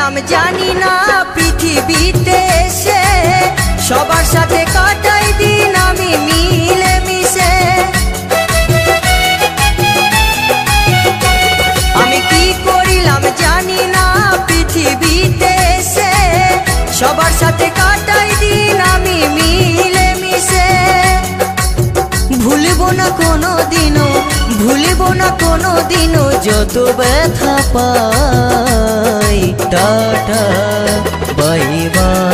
করিলাম জানি না পৃথিবীতে এসে সবার সাথে কাটাই দিন আমি মিলে মিশে। আমি কি করিলাম জানি না পৃথিবীতে এসে সবার সাথে কাটাই দিন আমি মিলে মিশে। ভুলবো না কোনো দিনও, ভুলবো না কোনো দিনও যত ব্যথা পাই। Tata bye bye.